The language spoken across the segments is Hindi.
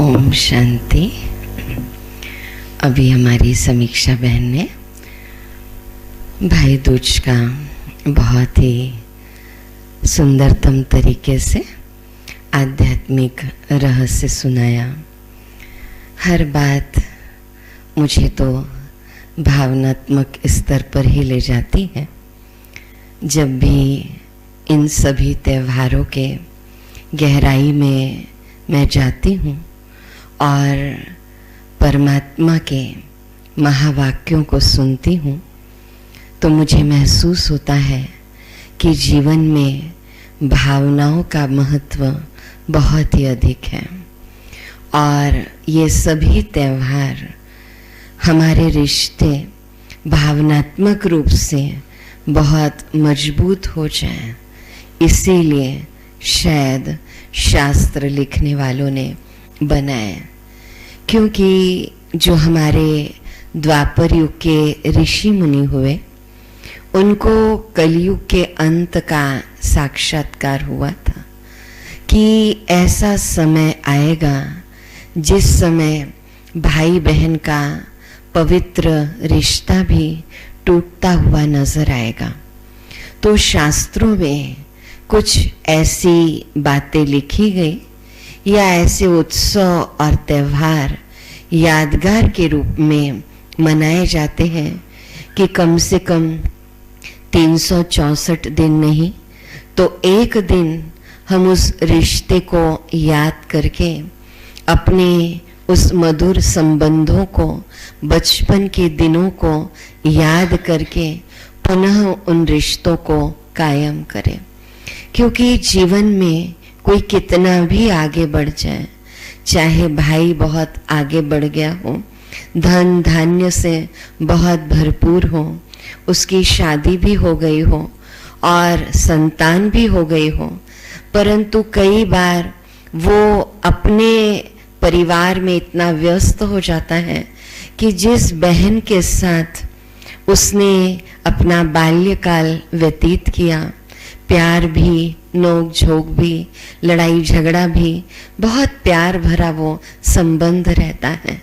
ओम शांति। अभी हमारी समीक्षा बहन ने भाई दूज का बहुत ही सुंदरतम तरीके से आध्यात्मिक रहस्य सुनाया। हर बात मुझे तो भावनात्मक स्तर पर ही ले जाती है। जब भी इन सभी त्योहारों के गहराई में मैं जाती हूँ और परमात्मा के महावाक्यों को सुनती हूँ तो मुझे महसूस होता है कि जीवन में भावनाओं का महत्व बहुत ही अधिक है और ये सभी त्योहार हमारे रिश्ते भावनात्मक रूप से बहुत मजबूत हो जाएं। इसीलिए शायद शास्त्र लिखने वालों ने बनाए, क्योंकि जो हमारे द्वापर युग के ऋषि मुनि हुए उनको कलयुग के अंत का साक्षात्कार हुआ था कि ऐसा समय आएगा जिस समय भाई बहन का पवित्र रिश्ता भी टूटता हुआ नजर आएगा। तो शास्त्रों में कुछ ऐसी बातें लिखी गई या ऐसे उत्सव और त्योहार यादगार के रूप में मनाए जाते हैं कि कम से कम 364 दिन नहीं तो एक दिन हम उस रिश्ते को याद करके अपने उस मधुर संबंधों को, बचपन के दिनों को याद करके पुनः उन रिश्तों को कायम करें। क्योंकि जीवन में कोई कितना भी आगे बढ़ जाए, चाहे भाई बहुत आगे बढ़ गया हो, धन धान्य से बहुत भरपूर हो, उसकी शादी भी हो गई हो और संतान भी हो गई हो, परंतु कई बार वो अपने परिवार में इतना व्यस्त हो जाता है कि जिस बहन के साथ उसने अपना बाल्यकाल व्यतीत किया, प्यार भी, नोक झोंक भी, लड़ाई झगड़ा भी, बहुत प्यार भरा वो संबंध रहता है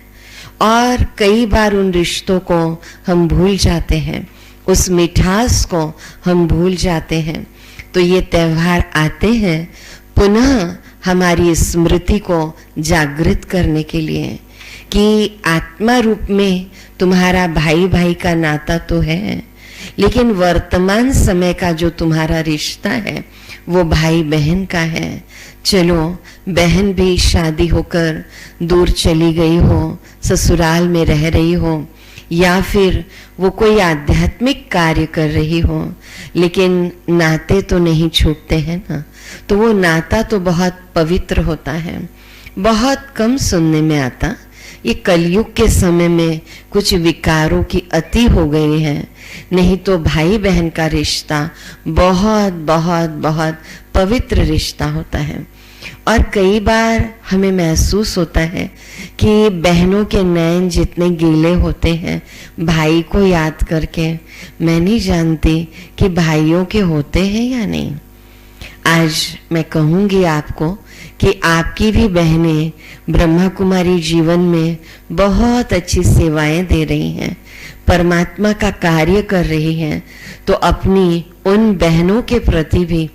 और कई बार उन रिश्तों को हम भूल जाते हैं, उस मिठास को हम भूल जाते हैं। तो ये त्योहार आते हैं पुनः हमारी स्मृति को जागृत करने के लिए कि आत्मा रूप में तुम्हारा भाई भाई का नाता तो है, लेकिन वर्तमान समय का जो तुम्हारा रिश्ता है वो भाई बहन का है। चलो, बहन भी शादी होकर दूर चली गई हो, ससुराल में रह रही हो, या फिर वो कोई आध्यात्मिक कार्य कर रही हो, लेकिन नाते तो नहीं छूटते हैं ना। तो वो नाता तो बहुत पवित्र होता है। बहुत कम सुनने में आता, ये कलयुग के समय में कुछ विकारों की अति हो गई है, नहीं तो भाई बहन का रिश्ता बहुत बहुत बहुत पवित्र रिश्ता होता है। और कई बार हमें महसूस होता है कि बहनों के नयन जितने गीले होते हैं भाई को याद करके, मैं नहीं जानती कि भाइयों के होते हैं या नहीं। आज मैं कहूँगी आपको कि आपकी भी बहनें ब्रह्मा कुमारी जीवन में बहुत अच्छी सेवाएं दे रही हैं, परमात्मा का कार्य कर रही हैं। तो अपनी उन बहनों के प्रति भी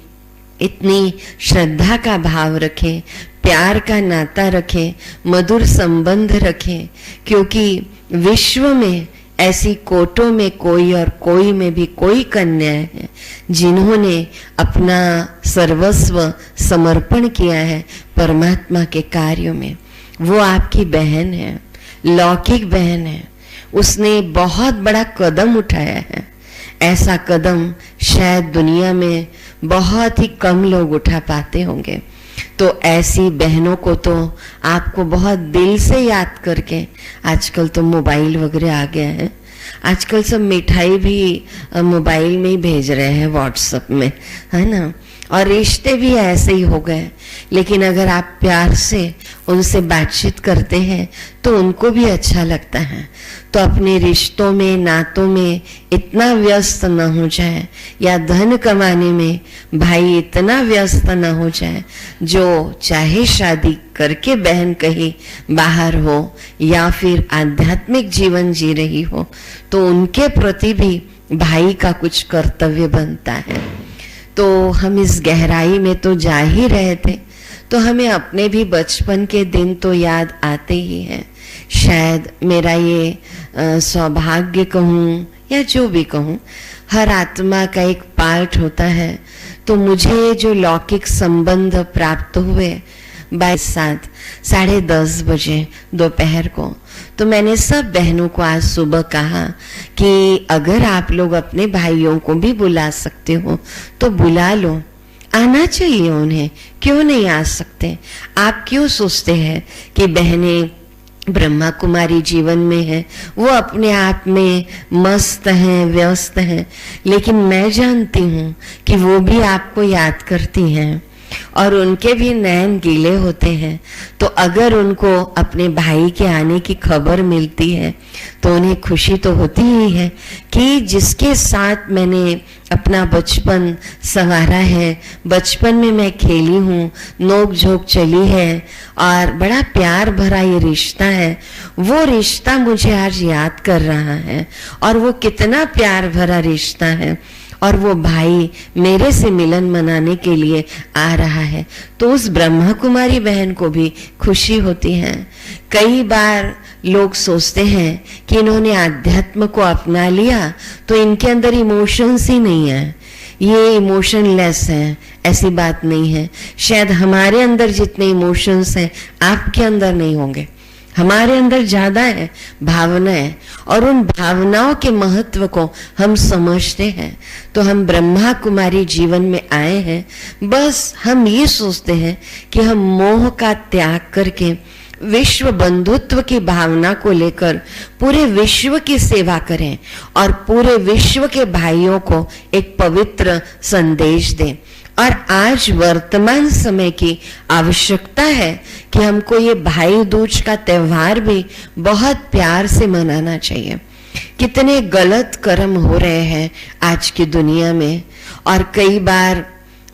इतनी श्रद्धा का भाव रखें, प्यार का नाता रखें, मधुर संबंध रखें, क्योंकि विश्व में ऐसी कोटों में कोई और कोई में भी कोई कन्या है जिन्होंने अपना सर्वस्व समर्पण किया है परमात्मा के कार्यों में। वो आपकी बहन है, लौकिक बहन है। उसने बहुत बड़ा कदम उठाया है। ऐसा कदम शायद दुनिया में बहुत ही कम लोग उठा पाते होंगे। तो ऐसी बहनों को तो आपको बहुत दिल से याद करके, आजकल तो मोबाइल वगैरह आ गया है, आजकल सब मिठाई भी मोबाइल में ही भेज रहे हैं, व्हाट्सएप में, है ना। और रिश्ते भी ऐसे ही हो गए। लेकिन अगर आप प्यार से उनसे बातचीत करते हैं तो उनको भी अच्छा लगता है। तो अपने रिश्तों में, नातों में इतना व्यस्त न हो जाए, या धन कमाने में भाई इतना व्यस्त न हो जाए, जो चाहे शादी करके बहन कहीं बाहर हो या फिर आध्यात्मिक जीवन जी रही हो, तो उनके प्रति भी भाई का कुछ कर्तव्य बनता है। तो हम इस गहराई में तो जा ही रहे थे, तो हमें अपने भी बचपन के दिन तो याद आते ही हैं। शायद मेरा ये सौभाग्य कहूँ या जो भी कहूँ, हर आत्मा का एक पार्ट होता है। तो मुझे जो लौकिक संबंध प्राप्त हुए 7:30 बजे दोपहर को, तो मैंने सब बहनों को आज सुबह कहा कि अगर आप लोग अपने भाइयों को भी बुला सकते हो तो बुला लो, आना चाहिए उन्हें, क्यों नहीं आ सकते। आप क्यों सोचते हैं कि बहनें ब्रह्मा कुमारी जीवन में है, वो अपने आप में मस्त हैं, व्यस्त हैं, लेकिन मैं जानती हूँ कि वो भी आपको याद करती हैं और उनके भी नैन गीले होते हैं। तो अगर उनको अपने भाई के आने की खबर मिलती है तो उन्हें खुशी तो होती ही है कि जिसके साथ मैंने अपना बचपन संवारा है, बचपन में मैं खेली हूँ, नोक झोंक चली है और बड़ा प्यार भरा ये रिश्ता है, वो रिश्ता मुझे आज याद कर रहा है। और वो कितना प्यार भरा रिश्ता है, और वो भाई मेरे से मिलन मनाने के लिए आ रहा है, तो उस ब्रह्मा कुमारी बहन को भी खुशी होती है। कई बार लोग सोचते हैं कि इन्होंने आध्यात्म को अपना लिया तो इनके अंदर इमोशंस ही नहीं है, ये इमोशनलेस है। ऐसी बात नहीं है। शायद हमारे अंदर जितने इमोशंस हैं आपके अंदर नहीं होंगे, हमारे अंदर ज्यादा है भावनाएं, और उन भावनाओं के महत्व को हम समझते हैं। तो हम ब्रह्मा कुमारी जीवन में आए हैं, बस हम ये सोचते हैं कि हम मोह का त्याग करके विश्व बंधुत्व की भावना को लेकर पूरे विश्व की सेवा करें और पूरे विश्व के भाइयों को एक पवित्र संदेश दें। और आज वर्तमान समय की आवश्यकता है कि हमको ये भाई दूज का त्योहार भी बहुत प्यार से मनाना चाहिए। कितने गलत कर्म हो रहे हैं आज की दुनिया में, और कई बार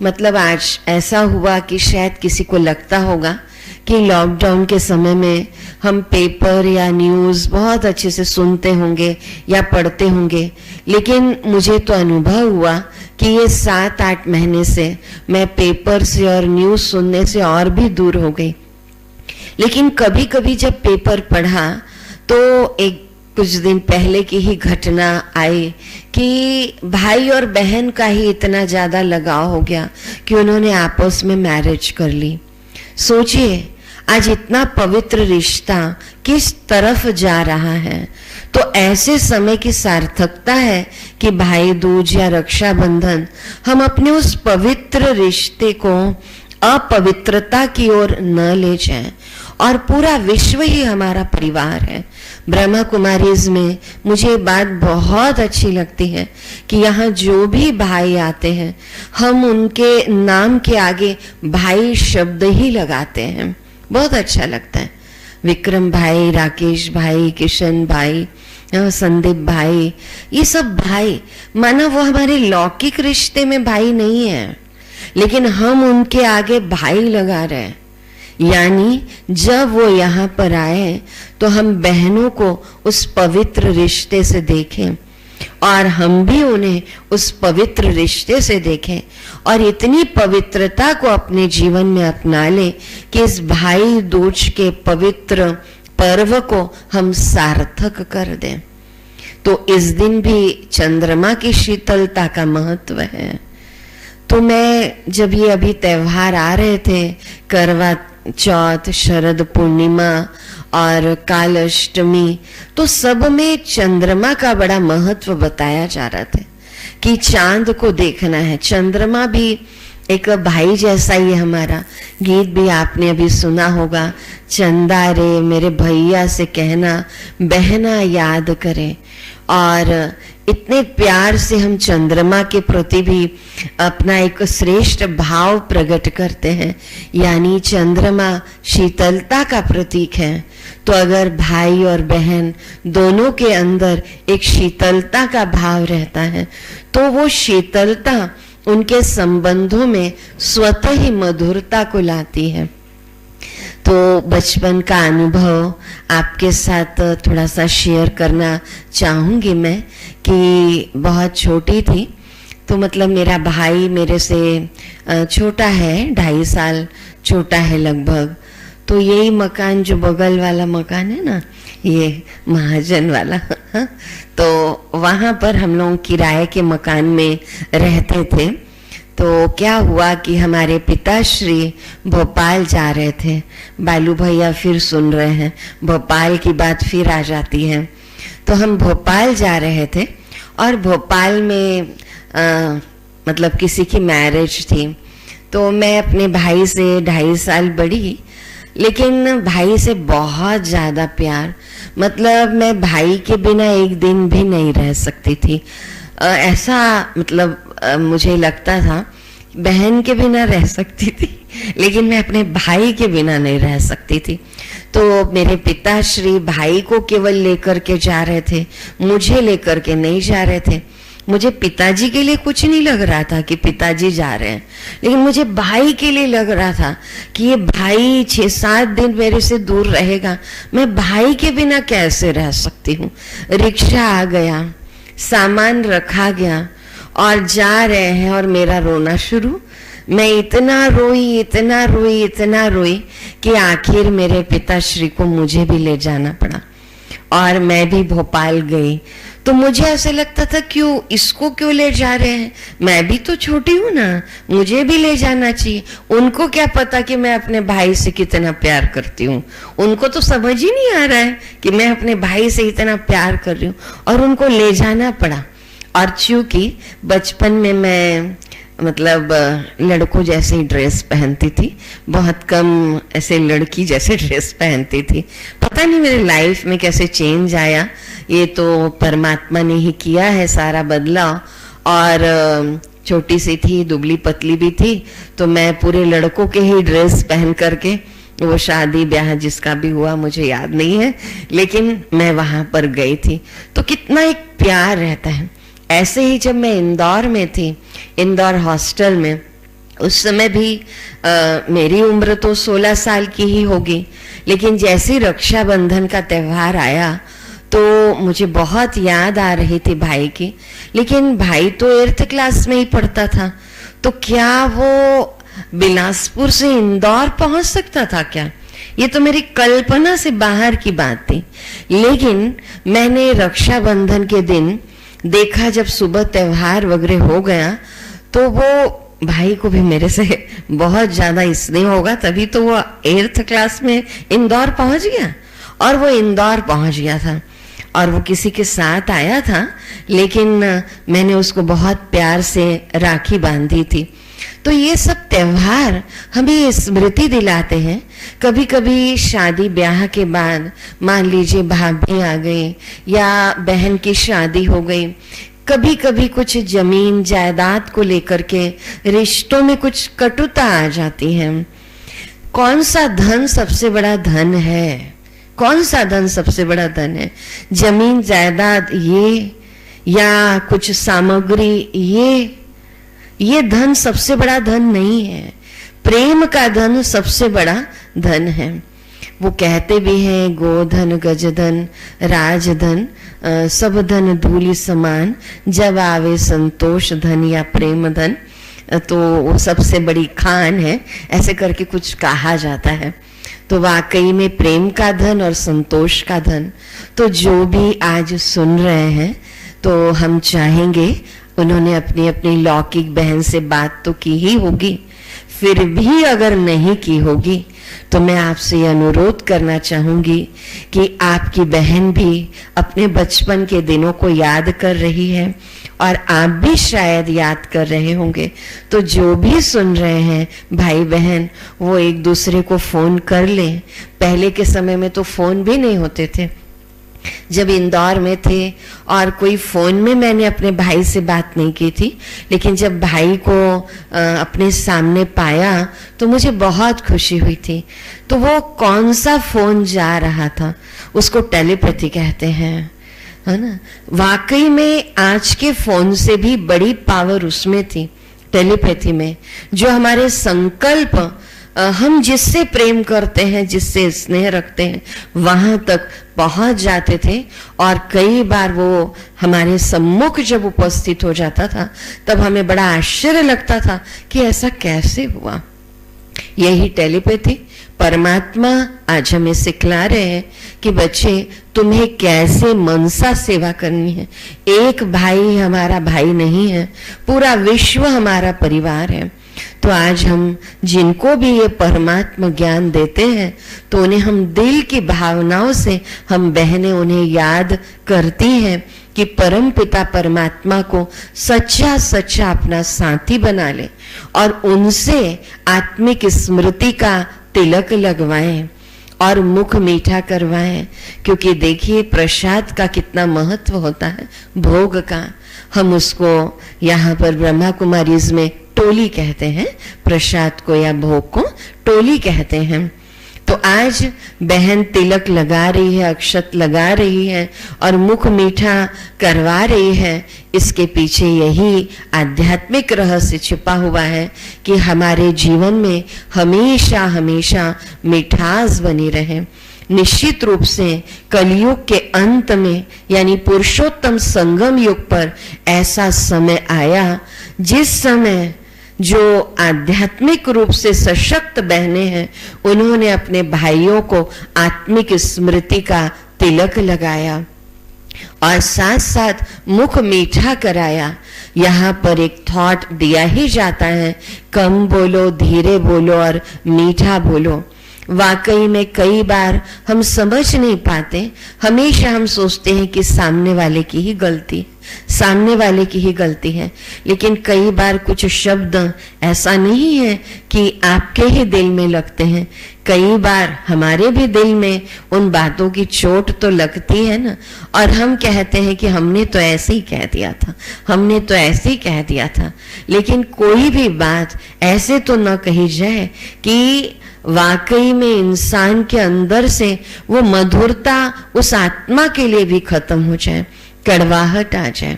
मतलब आज ऐसा हुआ कि शायद किसी को लगता होगा कि लॉकडाउन के समय में हम पेपर या न्यूज़ बहुत अच्छे से सुनते होंगे या पढ़ते होंगे, लेकिन मुझे तो अनुभव हुआ कि ये 7-8 महीने से मैं पेपर से और न्यूज़ सुनने से और भी दूर हो गई। लेकिन कभी कभी जब पेपर पढ़ा तो एक कुछ दिन पहले की ही घटना आई कि भाई और बहन का ही इतना ज्यादा लगाव हो गया कि उन्होंने आपस में मैरिज कर ली। सोचिए आज इतना पवित्र रिश्ता किस तरफ जा रहा है। तो ऐसे समय की सार्थकता है कि भाई दूज या रक्षाबंधन हम अपने उस पवित्र रिश्ते को अपवित्रता की ओर न ले जाएं, और पूरा विश्व ही हमारा परिवार है। ब्रह्मा कुमारीज में मुझे ये बात बहुत अच्छी लगती है कि यहाँ जो भी भाई आते हैं हम उनके नाम के आगे भाई शब्द ही लगाते हैं, बहुत अच्छा लगता है। विक्रम भाई, राकेश भाई, किशन भाई, संदीप भाई, ये सब भाई, माना वो हमारे लौकिक रिश्ते में भाई नहीं है, लेकिन हम उनके आगे भाई लगा रहे हैं। यानी जब वो यहाँ पर आए तो हम बहनों को उस पवित्र रिश्ते से देखें और हम भी उन्हें उस पवित्र रिश्ते से देखें, और इतनी पवित्रता को अपने जीवन में अपना लें कि इस भाई दूज के पवित्र पर्व को हम सार्थक कर दें। तो इस दिन भी चंद्रमा की शीतलता का महत्व है। तो मैं जब ये अभी त्योहार आ रहे थे, करवा चौथ, शरद पूर्णिमा और काल अष्टमी, तो सब में चंद्रमा का बड़ा महत्व बताया जा रहा था कि चांद को देखना है। चंद्रमा भी एक भाई जैसा ही हमारा गीत भी आपने अभी सुना होगा, चंदा रे मेरे भैया से कहना बहना याद करे। और इतने प्यार से हम चंद्रमा के प्रति भी अपना एक श्रेष्ठ भाव प्रकट करते हैं, यानी चंद्रमा शीतलता का प्रतीक है। तो अगर भाई और बहन दोनों के अंदर एक शीतलता का भाव रहता है तो वो शीतलता उनके संबंधों में स्वतः ही मधुरता को लाती है। तो बचपन का अनुभव आपके साथ थोड़ा सा शेयर करना चाहूँगी मैं कि बहुत छोटी थी तो मतलब मेरा भाई मेरे से छोटा है, 2.5 साल छोटा है लगभग। तो यही मकान जो बगल वाला मकान है ना, ये महाजन वाला तो वहाँ पर हम लोग किराए के मकान में रहते थे। तो क्या हुआ कि हमारे पिताश्री भोपाल जा रहे थे। बालू भैया फिर सुन रहे हैं, भोपाल की बात फिर आ जाती है। तो हम भोपाल जा रहे थे और भोपाल में मतलब किसी की मैरिज थी। तो मैं अपने भाई से 2.5 साल बड़ी, लेकिन भाई से बहुत ज़्यादा प्यार, मतलब मैं भाई के बिना एक दिन भी नहीं रह सकती थी। ऐसा मतलब मुझे लगता था बहन के बिना रह सकती थी, लेकिन मैं अपने भाई के बिना नहीं रह सकती थी। तो मेरे पिताश्री भाई को केवल लेकर के जा रहे थे, मुझे लेकर के नहीं जा रहे थे। मुझे पिताजी के लिए कुछ नहीं लग रहा था कि पिताजी जा रहे हैं, लेकिन मुझे भाई के लिए लग रहा था कि ये भाई 6-7 दिन मेरे से दूर रहेगा, मैं भाई के बिना कैसे रह सकती हूँ। रिक्शा आ गया, सामान रखा गया और जा रहे हैं और मेरा रोना शुरू। मैं इतना रोई इतना रोई इतना रोई कि आखिर मेरे पिताश्री को मुझे भी ले जाना पड़ा और मैं भी भोपाल गई। तो मुझे ऐसे लगता था क्यों इसको क्यों ले जा रहे हैं, मैं भी तो छोटी हूं ना, मुझे भी ले जाना चाहिए। उनको क्या पता कि मैं अपने भाई से कितना प्यार करती हूँ, उनको तो समझ ही नहीं आ रहा है कि मैं अपने भाई से इतना प्यार कर रही हूँ, और उनको ले जाना पड़ा। और चूंकि बचपन में मैं मतलब लड़कों जैसे ही ड्रेस पहनती थी, बहुत कम ऐसे लड़की जैसे ड्रेस पहनती थी। पता नहीं मेरे लाइफ में कैसे चेंज आया, ये तो परमात्मा ने ही किया है सारा बदलाव। और छोटी सी थी, दुबली पतली भी थी, तो मैं पूरे लड़कों के ही ड्रेस पहन करके, वो शादी ब्याह जिसका भी हुआ मुझे याद नहीं है, लेकिन मैं वहां पर गई थी। तो कितना एक प्यार रहता है। ऐसे ही जब मैं इंदौर में थी, इंदौर हॉस्टल में, उस समय भी मेरी उम्र तो 16 साल की ही होगी, लेकिन जैसे रक्षाबंधन का त्यौहार आया तो मुझे बहुत याद आ रही थी भाई की। लेकिन भाई तो 8th क्लास में ही पढ़ता था, तो क्या वो बिलासपुर से इंदौर पहुंच सकता था क्या? ये तो मेरी कल्पना से बाहर की बात थी। लेकिन मैंने रक्षाबंधन के दिन देखा, जब सुबह त्योहार वगैरह हो गया, तो वो भाई को भी मेरे से बहुत ज्यादा स्नेह होगा, तभी तो वो 8th क्लास में इंदौर पहुंच गया। और वो इंदौर पहुंच गया था और वो किसी के साथ आया था, लेकिन मैंने उसको बहुत प्यार से राखी बांधी थी। तो ये सब त्योहार हमें स्मृति दिलाते हैं। कभी कभी शादी ब्याह के बाद मान लीजिए भाभी आ गई या बहन की शादी हो गई, कभी कभी कुछ जमीन जायदाद को लेकर के रिश्तों में कुछ कटुता आ जाती है। कौन सा धन सबसे बड़ा धन है? कौन सा धन सबसे बड़ा धन है? जमीन जायदाद ये, या कुछ सामग्री ये धन सबसे बड़ा धन नहीं है। प्रेम का धन सबसे बड़ा धन है। वो कहते भी हैं गोधन गजधन राजधन सब धन धूलि समान, जब आवे संतोष धन या प्रेम धन। तो वो सबसे बड़ी खान है, ऐसे करके कुछ कहा जाता है। तो वाकई में प्रेम का धन और संतोष का धन, तो जो भी आज सुन रहे हैं, तो हम चाहेंगे, उन्होंने अपनी अपनी लौकिक बहन से बात तो की ही होगी, फिर भी अगर नहीं की होगी तो मैं आपसे ये अनुरोध करना चाहूंगी कि आपकी बहन भी अपने बचपन के दिनों को याद कर रही है और आप भी शायद याद कर रहे होंगे। तो जो भी सुन रहे हैं भाई बहन, वो एक दूसरे को फोन कर लें। पहले के समय में तो फोन भी नहीं होते थे। जब इंदौर में थे और कोई फोन में मैंने अपने भाई से बात नहीं की थी, लेकिन जब भाई को अपने सामने पाया तो मुझे बहुत खुशी हुई थी। तो वो कौन सा फोन जा रहा था, उसको टेलीपैथी कहते हैं, है ना। वाकई में आज के फोन से भी बड़ी पावर उसमें थी, टेलीपैथी में, जो हमारे संकल्प, हम जिससे प्रेम करते हैं, जिससे स्नेह रखते हैं, वहां तक पहुंच जाते थे। और कई बार वो हमारे सम्मुख जब उपस्थित हो जाता था तब हमें बड़ा आश्चर्य लगता था कि ऐसा कैसे हुआ। यही टेलीपैथी परमात्मा आज हमें सिखला रहे हैं कि बच्चे, तुम्हें कैसे मनसा सेवा करनी है। एक भाई हमारा भाई नहीं है, पूरा विश्व हमारा परिवार है। तो आज हम जिनको भी ये परमात्मा ज्ञान देते हैं तो उन्हें हम दिल की भावनाओं से, हम बहनें उन्हें याद करती हैं कि परम पिता परमात्मा को सच्चा सच्चा अपना साथी बना ले और उनसे आत्मिक स्मृति का तिलक लगवाएं और मुख मीठा करवाएं। क्योंकि देखिए प्रसाद का कितना महत्व होता है, भोग का। हम उसको यहाँ पर ब्रह्मा कुमारीज में टोली कहते हैं, प्रसाद को या भोग को टोली कहते हैं। तो आज बहन तिलक लगा रही है, अक्षत लगा रही है और मुख मीठा करवा रही है। इसके पीछे यही आध्यात्मिक रहस्य छिपा हुआ है कि हमारे जीवन में हमेशा हमेशा मिठास बनी रहे। निश्चित रूप से कलयुग के अंत में, यानी पुरुषोत्तम संगम युग पर ऐसा समय आया जिस समय जो आध्यात्मिक रूप से सशक्त बहनें हैं, उन्होंने अपने भाइयों को आत्मिक स्मृति का तिलक लगाया और साथ साथ मुख मीठा कराया। यहाँ पर एक थॉट दिया ही जाता है, कम बोलो, धीरे बोलो और मीठा बोलो। वाकई में कई बार हम समझ नहीं पाते, हमेशा हम सोचते हैं कि सामने वाले की ही गलती, सामने वाले की ही गलती है। लेकिन कई बार कुछ शब्द ऐसा नहीं है कि आपके ही दिल में लगते हैं, कई बार हमारे भी दिल में उन बातों की चोट तो लगती है ना। और हम कहते हैं कि हमने तो ऐसे ही कह दिया था, हमने तो ऐसे ही कह दिया था। लेकिन कोई भी बात ऐसे तो न कही जाए कि वाकई में इंसान के अंदर से वो मधुरता उस आत्मा के लिए भी खत्म हो जाए, कड़वाहट आ जाए।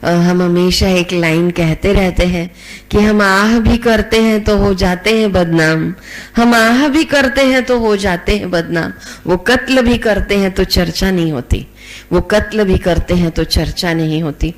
हम हमेशा एक लाइन कहते रहते हैं कि हम आह भी करते हैं तो हो जाते हैं बदनाम, हम आह भी करते हैं तो हो जाते हैं बदनाम। वो कत्ल भी करते हैं तो चर्चा नहीं होती, वो कत्ल भी करते हैं तो चर्चा नहीं होती।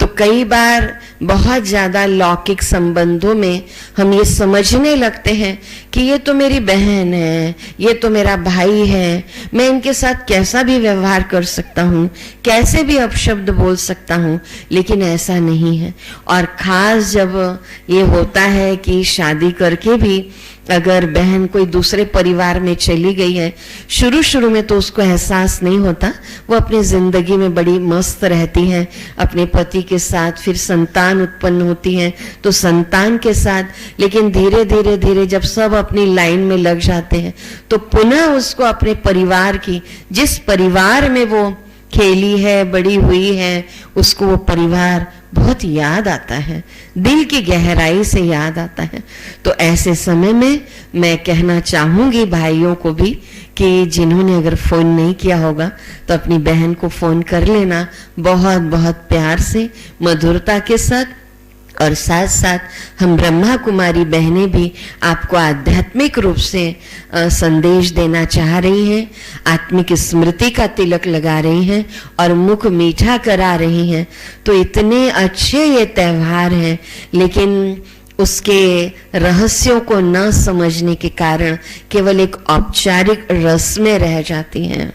तो कई बार बहुत ज्यादा लौकिक संबंधों में हम ये समझने लगते हैं कि ये तो मेरी बहन है, ये तो मेरा भाई है, मैं इनके साथ कैसा भी व्यवहार कर सकता हूँ, कैसे भी अपशब्द बोल सकता हूँ। लेकिन ऐसा नहीं है। और खास जब ये होता है कि शादी करके भी अगर बहन कोई दूसरे परिवार में चली गई है, शुरू शुरू में तो उसको एहसास नहीं होता, वो अपनी जिंदगी में बड़ी मस्त रहती है अपने पति के साथ, फिर संतान उत्पन्न होती है तो संतान के साथ। लेकिन धीरे धीरे धीरे जब सब अपनी लाइन में लग जाते हैं तो पुनः उसको अपने परिवार की, जिस परिवार में वो खेली है, बड़ी हुई है, उसको वो परिवार बहुत याद आता है, दिल की गहराई से याद आता है। तो ऐसे समय में मैं कहना चाहूंगी भाइयों को भी कि जिन्होंने अगर फोन नहीं किया होगा तो अपनी बहन को फोन कर लेना, बहुत बहुत प्यार से, मधुरता के साथ। और साथ साथ हम ब्रह्मा कुमारी बहनें भी आपको आध्यात्मिक रूप से संदेश देना चाह रही हैं, आत्मिक स्मृति का तिलक लगा रही हैं और मुख मीठा करा रही हैं। तो इतने अच्छे ये त्योहार हैं, लेकिन उसके रहस्यों को न समझने के कारण केवल एक औपचारिक रस्में रह जाती हैं।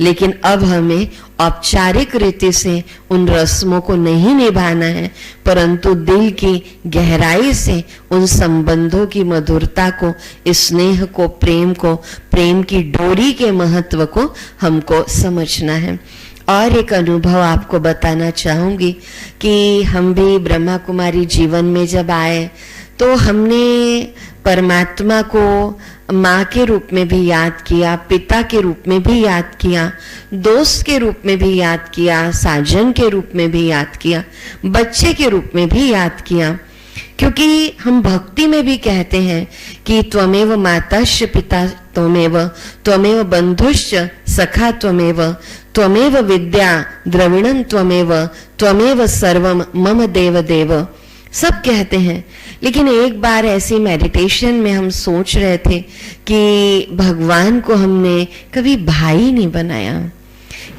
लेकिन अब हमें औपचारिक रीति से उन रस्मों को नहीं निभाना है, परंतु दिल की गहराई से उन संबंधों की मधुरता को, स्नेह को, प्रेम की डोरी के महत्व को हमको समझना है। और एक अनुभव आपको बताना चाहूंगी कि हम भी ब्रह्मा कुमारी जीवन में जब आए तो हमने परमात्मा को माँ के रूप में भी याद किया, पिता के रूप में भी याद किया, दोस्त के रूप में भी याद किया, साजन के रूप में भी याद किया, बच्चे के रूप में भी याद किया। क्योंकि हम भक्ति में भी कहते हैं कि त्वमेव माताश्च पिता त्वमेव, त्वमेव बंधुश्च सखा त्वमेव, त्वमेव विद्या द्रविणं त्वमेव, त्वमेव सर्वम मम देव देव, सब कहते हैं। लेकिन एक बार ऐसी मेडिटेशन में हम सोच रहे थे कि भगवान को हमने कभी भाई नहीं बनाया,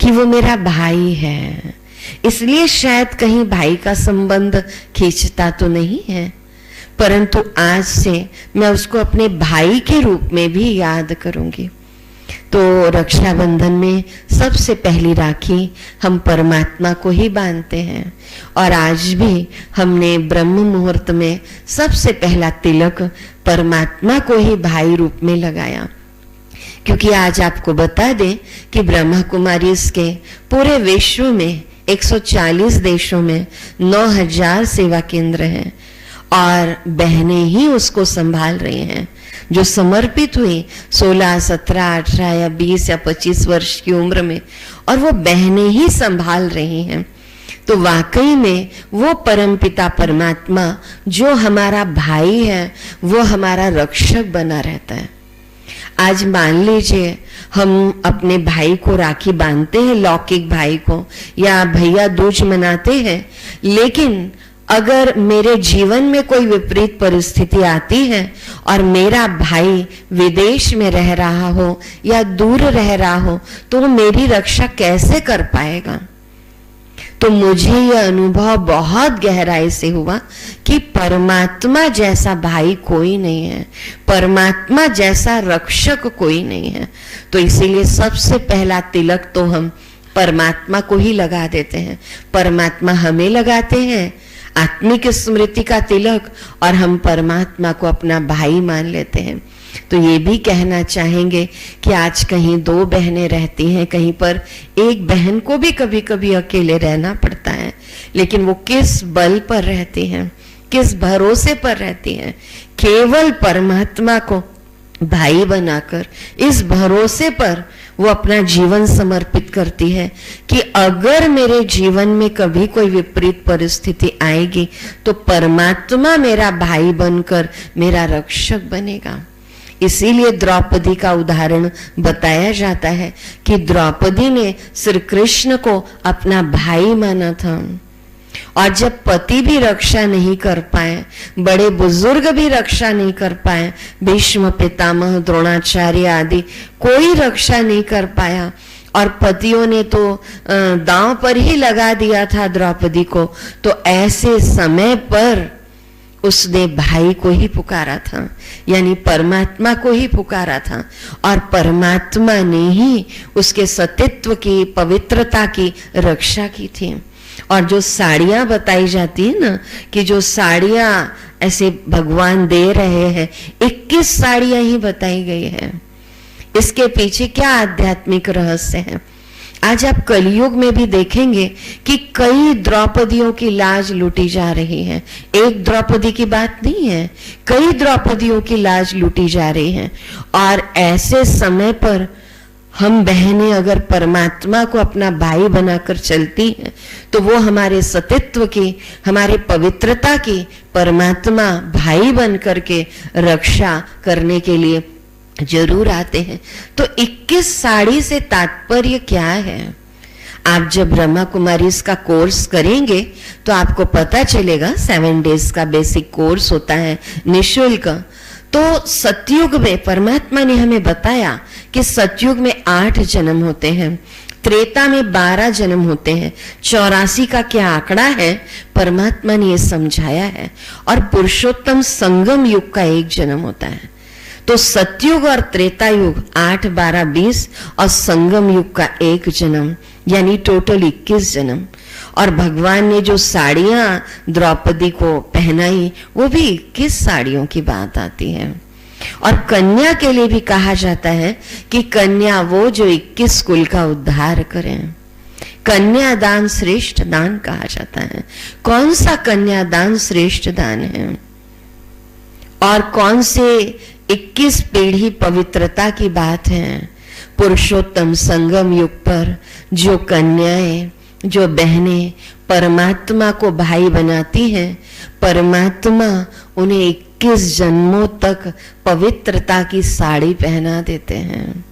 कि वो मेरा भाई है, इसलिए शायद कहीं भाई का संबंध खींचता तो नहीं है, परंतु आज से मैं उसको अपने भाई के रूप में भी याद करूंगी। तो रक्षाबंधन में सबसे पहली राखी हम परमात्मा को ही बांधते हैं, और आज भी हमने ब्रह्म मुहूर्त में सबसे पहला तिलक परमात्मा को ही भाई रूप में लगाया। क्योंकि आज आपको बता दें कि ब्रह्मा कुमारी इसके पूरे विश्व में 140 देशों में 9000 सेवा केंद्र हैं, और बहनें ही उसको संभाल रही हैं, जो समर्पित हुई 16, 17, 18 या 20 या 25 वर्ष की उम्र में, और वो बहनें ही संभाल रही हैं। तो वाकई में वो परमपिता परमात्मा जो हमारा भाई है, वो हमारा रक्षक बना रहता है। आज मान लीजिए हम अपने भाई को राखी बांधते हैं, लौकिक भाई को, या भैया दूज मनाते हैं, लेकिन अगर मेरे जीवन में कोई विपरीत परिस्थिति आती है और मेरा भाई विदेश में रह रहा हो या दूर रह रहा हो, तो वो मेरी रक्षा कैसे कर पाएगा? तो मुझे यह अनुभव बहुत गहराई से हुआ कि परमात्मा जैसा भाई कोई नहीं है, परमात्मा जैसा रक्षक कोई नहीं है। तो इसीलिए सबसे पहला तिलक तो हम परमात्मा को ही लगा देते हैं, परमात्मा हमें लगाते हैं आत्मिक स्मृति का तिलक, और हम परमात्मा को अपना भाई मान लेते हैं। तो ये भी कहना चाहेंगे कि आज कहीं 2 बहनें रहती हैं, कहीं पर एक बहन को भी कभी कभी अकेले रहना पड़ता है, लेकिन वो किस बल पर रहती हैं, किस भरोसे पर रहती हैं? केवल परमात्मा को भाई बनाकर, इस भरोसे पर वो अपना जीवन समर्पित करती है कि अगर मेरे जीवन में कभी कोई विपरीत परिस्थिति आएगी तो परमात्मा मेरा भाई बनकर मेरा रक्षक बनेगा। इसीलिए द्रौपदी का उदाहरण बताया जाता है कि द्रौपदी ने श्री कृष्ण को अपना भाई माना था, और जब पति भी रक्षा नहीं कर पाए, बड़े बुजुर्ग भी रक्षा नहीं कर पाए, भीष्म पितामह द्रोणाचार्य आदि कोई रक्षा नहीं कर पाया, और पतियों ने तो दांव पर ही लगा दिया था द्रौपदी को, तो ऐसे समय पर उसने भाई को ही पुकारा था, यानी परमात्मा को ही पुकारा था, और परमात्मा ने ही उसके सतीत्व की, पवित्रता की रक्षा की थी। और जो साड़ियां बताई जाती है ना, कि जो साड़ियां ऐसे भगवान दे रहे हैं, 21 साड़ियां ही बताई गई है। इसके पीछे क्या आध्यात्मिक रहस्य है? आज आप कलयुग में भी देखेंगे कि कई द्रौपदियों की लाज लूटी जा रही है। एक द्रौपदी की बात नहीं है, कई द्रौपदियों की लाज लूटी जा रही है। और ऐसे समय पर हम बहनें अगर परमात्मा को अपना भाई बनाकर चलती हैं, तो वो हमारे सतीत्व की, हमारे पवित्रता की परमात्मा भाई बन करके रक्षा करने के लिए जरूर आते हैं। तो 21 साड़ी से तात्पर्य क्या है? आप जब ब्रह्मा कुमारी इसका कोर्स करेंगे तो आपको पता चलेगा। 7 डेज का बेसिक कोर्स होता है, निःशुल्क। तो सतयुग में परमात्मा ने हमें बताया कि सतयुग में 8 जन्म होते हैं, त्रेता में 12 जन्म होते हैं, 84 का क्या आंकड़ा है परमात्मा ने ये समझाया है, और पुरुषोत्तम संगम युग का 1 जन्म होता है। तो सतयुग और त्रेता युग 8, 12, 20 और संगम युग का 1 जन्म, यानी टोटल 21 जन्म। और भगवान ने जो साड़ियां द्रौपदी को पहनाई, वो भी 21 साड़ियों की बात आती है। और कन्या के लिए भी कहा जाता है कि कन्या वो जो 21 कुल का उद्धार करें। कन्यादान श्रेष्ठ दान कहा जाता है। कौन सा कन्यादान श्रेष्ठ दान है? और कौन से 21 पीढ़ी पवित्रता की बात है? पुरुषोत्तम संगम युग पर जो कन्याएं, जो बहनें परमात्मा को भाई बनाती हैं, परमात्मा उन्हें 21 जन्मों तक पवित्रता की साड़ी पहना देते हैं।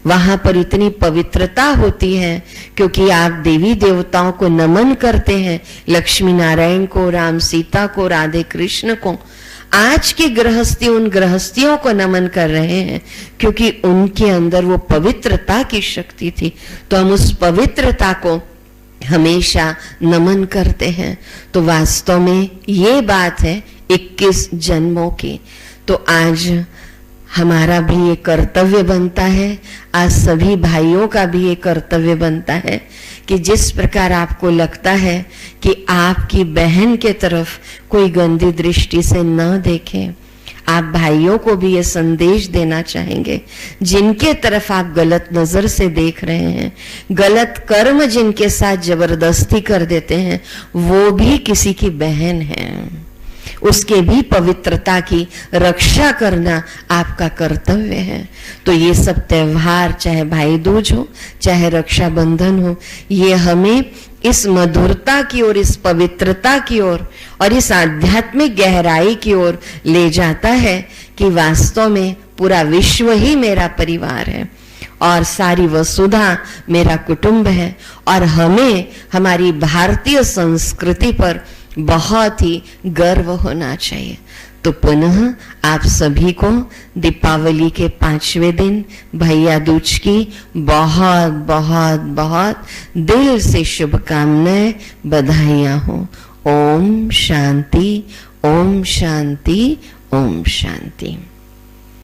वहां पर इतनी पवित्रता होती है क्योंकि आप देवी देवताओं को नमन करते हैं, लक्ष्मी नारायण को, राम सीता को, राधे कृष्ण को। आज की गृहस्थी उन गृहस्थियों को नमन कर रहे हैं क्योंकि उनके अंदर वो पवित्रता की शक्ति थी। तो हम उस पवित्रता को हमेशा नमन करते हैं। तो वास्तव में ये बात है 21 जन्मों की। तो आज हमारा भी ये कर्तव्य बनता है, आज सभी भाइयों का भी ये कर्तव्य बनता है कि जिस प्रकार आपको लगता है कि आपकी बहन के तरफ कोई गंदी दृष्टि से न देखें, आप भाइयों को भी ये संदेश देना चाहेंगे। जिनके तरफ आप गलत नजर से देख रहे हैं, गलत कर्म जिनके साथ जबरदस्ती कर देते हैं, वो भी किसी की बहन है। उसके भी पवित्रता की रक्षा करना आपका कर्तव्य है। तो ये सब त्योहार, चाहे भाई दूज हो, चाहे रक्षाबंधन हो, ये हमें इस मधुरता की ओर, इस पवित्रता की ओर और इस आध्यात्मिक गहराई की ओर ले जाता है कि वास्तव में पूरा विश्व ही मेरा परिवार है और सारी वसुधा मेरा कुटुंब है। और हमें हमारी भारतीय संस्कृति पर बहुत ही गर्व होना चाहिए। तो पुनः आप सभी को दीपावली के 5वें दिन भैया दूज की बहुत बहुत बहुत दिल से शुभकामनाएं, बधाइयां हो। ओम शांति, ओम शांति, ओम शांति।